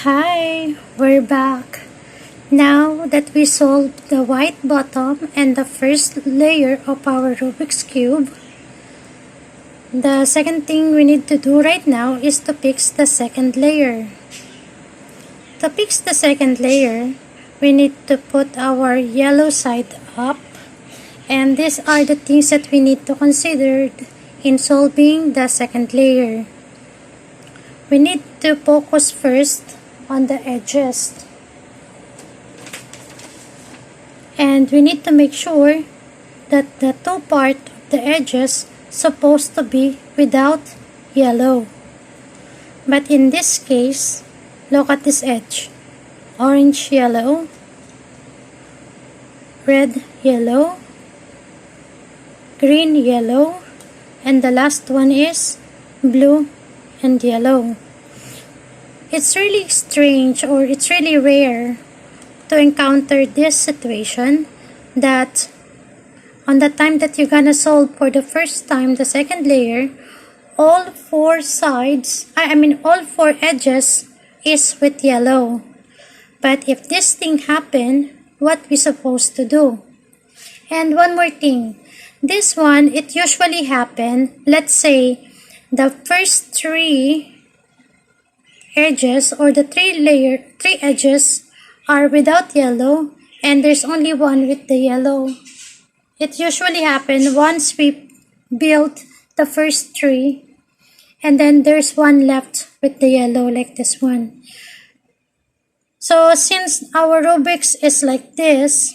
Hi, we're back. Now that we solved the white bottom and the first layer of our Rubik's Cube, the second thing we need to do right now is to fix the second layer. To fix the second layer, we need to put our yellow side up, and these are the things that we need to consider in solving the second layer. We need to focus first on the edges. And we need to make sure that the two part of the edges supposed to be without yellow. But in this case, look at this edge. Orange yellow, red yellow, green yellow, and the last one is blue and yellow. It's really strange, or it's really rare to encounter this situation that on the time that you're gonna solve for the first time the second layer, all four edges is with yellow. But if this thing happen, what we supposed to do? And one more thing, this one, it usually happen, let's say the first three edges or the three edges are without yellow and there's only one with the yellow. It usually happens once we build the first three and then there's one left with the yellow, like this one. So since our Rubik's is like this,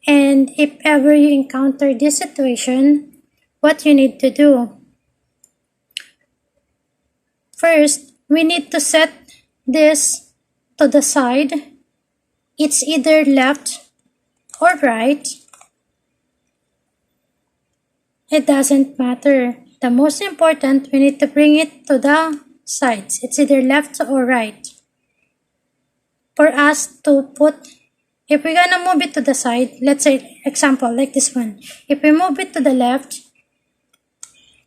and if ever you encounter this situation, what you need to do? First, we need to set this to the side. It's either left or right. It doesn't matter. The most important, we need to bring it to the sides. It's either left or right. For us to put, if we're gonna move it to the side, let's say example like this one. If we move it to the left,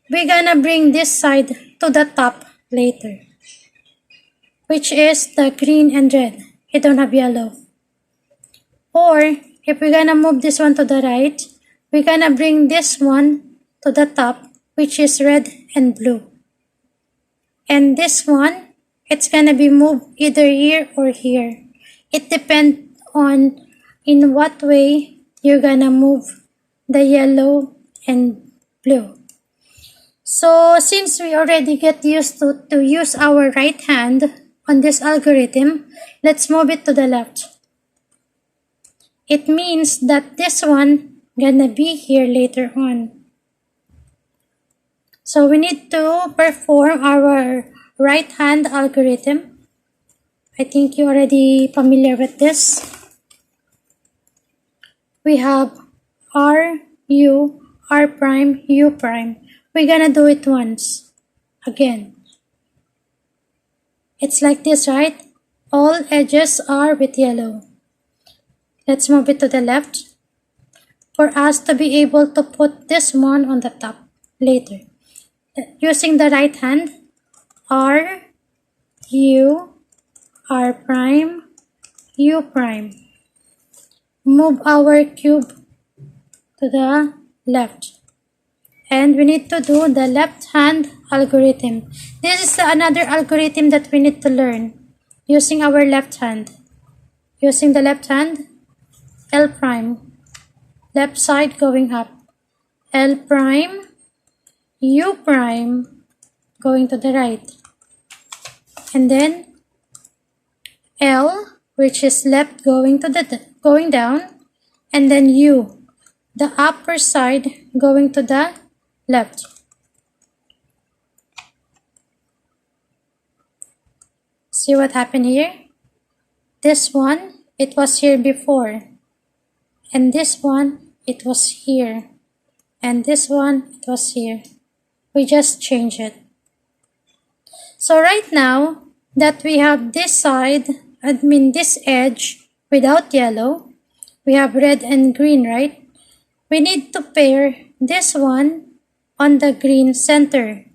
we're gonna bring this side to the top later, which is the green and red. It don't have yellow. Or if we're gonna move this one to the right, we're gonna bring this one to the top, which is red and blue. And this one, it's gonna be moved either here or here. It depends on in what way you're gonna move the yellow and blue. So since we already get used to use our right hand on this algorithm, let's move it to the left. It means that this one gonna be here later on. So we need to perform our right hand algorithm. I think you're already familiar with this. We have R, U, R prime, U prime. We're gonna do it once. Again. It's like this, right? All edges are with yellow. Let's move it to the left for us to be able to put this one on the top later. Using the right hand, R, U, R prime, U prime. Move our cube to the left. And we need to do the left hand algorithm. This is another algorithm that we need to learn using our left hand. Using the left hand, L prime, left side going up, L prime, U prime, going to the right, and then L, which is left going down, and then U, the upper side going to the left. See what happened here? This one, it was here before. And this one, it was here. And this one, it was here. We just change it. So right now that we have this side, this edge without yellow, we have red and green, right? We need to pair this one on the green center.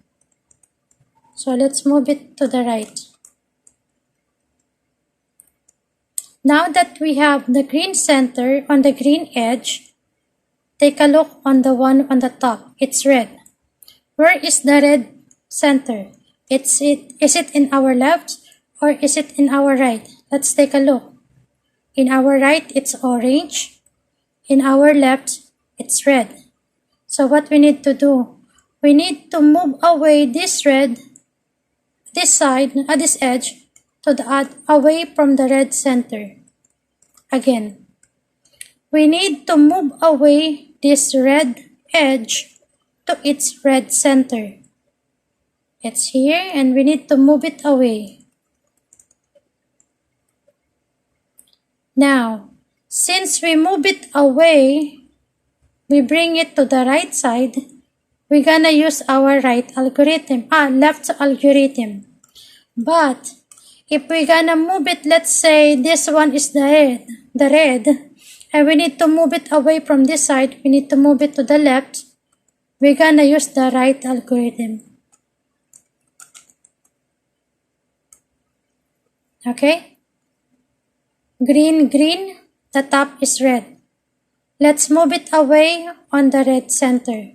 So let's move it to the right. Now that we have the green center on the green edge, take a look on the one on the top. It's red. Where is the red center? Is it in our left or is it in our right? Let's take a look. In our right, it's orange. In our left, it's red. So what we need to do? We need to move away this red, this side, this edge, to the away from the red center. Again, we need to move away this red edge to its red center. It's here and we need to move it away. Now, since we move it away, we bring it to the right side, we're gonna use our left algorithm. But if we're gonna move it, let's say this one is the red, and we need to move it away from this side, we need to move it to the left, we're gonna use the right algorithm. Okay? Green, green, the top is red. Let's move it away on the red center.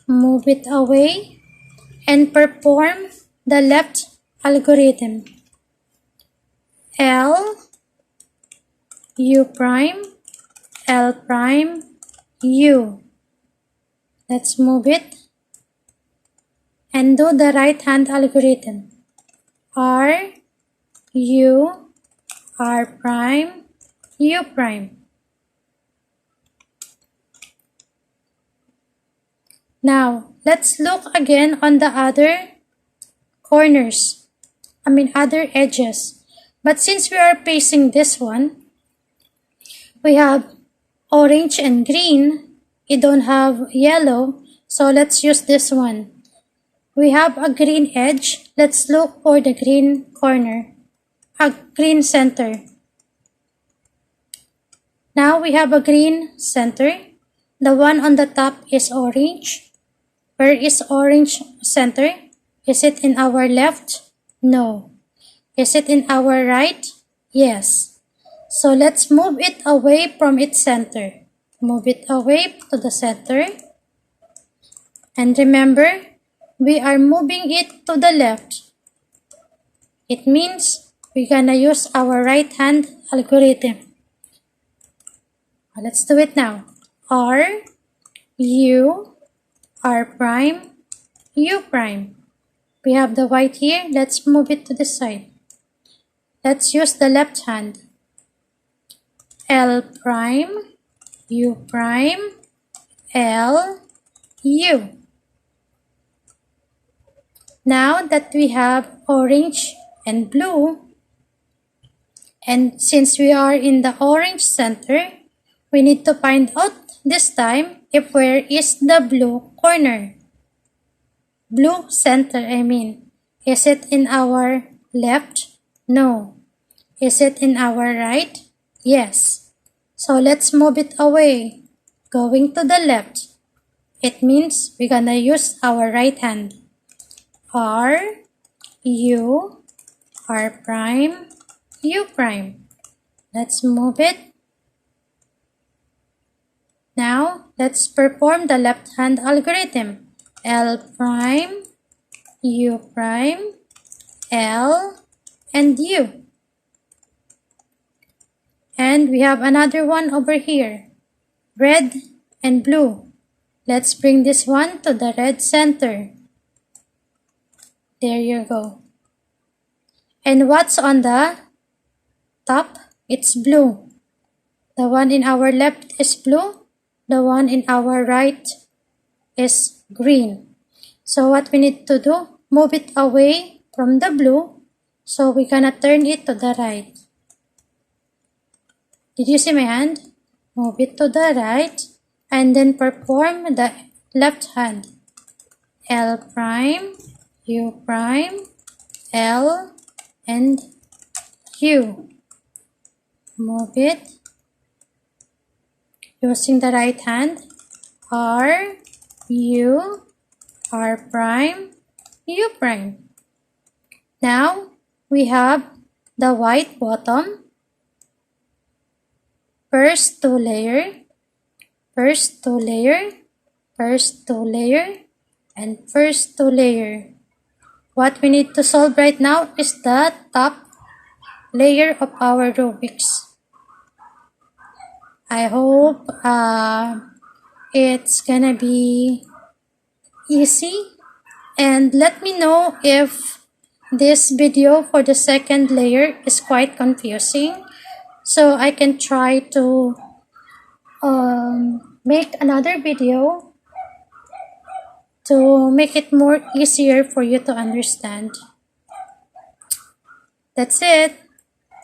Move it away and perform the left algorithm. L, U prime, L prime, U. Let's move it and do the right hand algorithm. R, U, R prime, U prime. Now, let's look again on the other corners. Other edges. But since we are facing this one, we have orange and green. We don't have yellow, so let's use this one. We have a green edge. Let's look for the green corner, a green center. Now we have a green center. The one on the top is orange. Where is orange center? Is it in our left? No. Is it in our right? Yes. So let's move it away from its center. Move it away to the center. And remember, we are moving it to the left. It means we're gonna use our right hand algorithm. Let's do it now. R, U, R prime, U prime. We have the white here. Let's move it to the side. Let's use the left hand. L prime, U prime, L, U. Now that we have orange and blue, and since we are in the orange center, we need to find out this time if where is the blue corner. Blue center, Is it in our left? No. Is it in our right? Yes. So let's move it away. Going to the left. It means we're gonna use our right hand. R, U, R prime, U prime. Let's move it. Now, let's perform the left hand algorithm. L prime, U prime, L, and U. And we have another one over here. Red and blue. Let's bring this one to the red center. There you go. And what's on the top? It's blue. The one in our left is blue. The one in our right is green. So what we need to do? Move it away from the blue. So we're gonna turn it to the right. Did you see my hand? Move it to the right and then perform the left hand. L prime, U prime, L, and U. Move it. Using the right hand. R, U, R prime, U prime. Now, we have the white bottom. first two layer, first two layer, first two layer, and first two layer. What we need to solve right now is the top layer of our Rubik's. I hope it's gonna be easy, and let me know if this video for the second layer is quite confusing, so I can try to make another video to make it more easier for you to understand. That's it.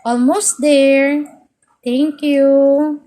Almost there. Thank you.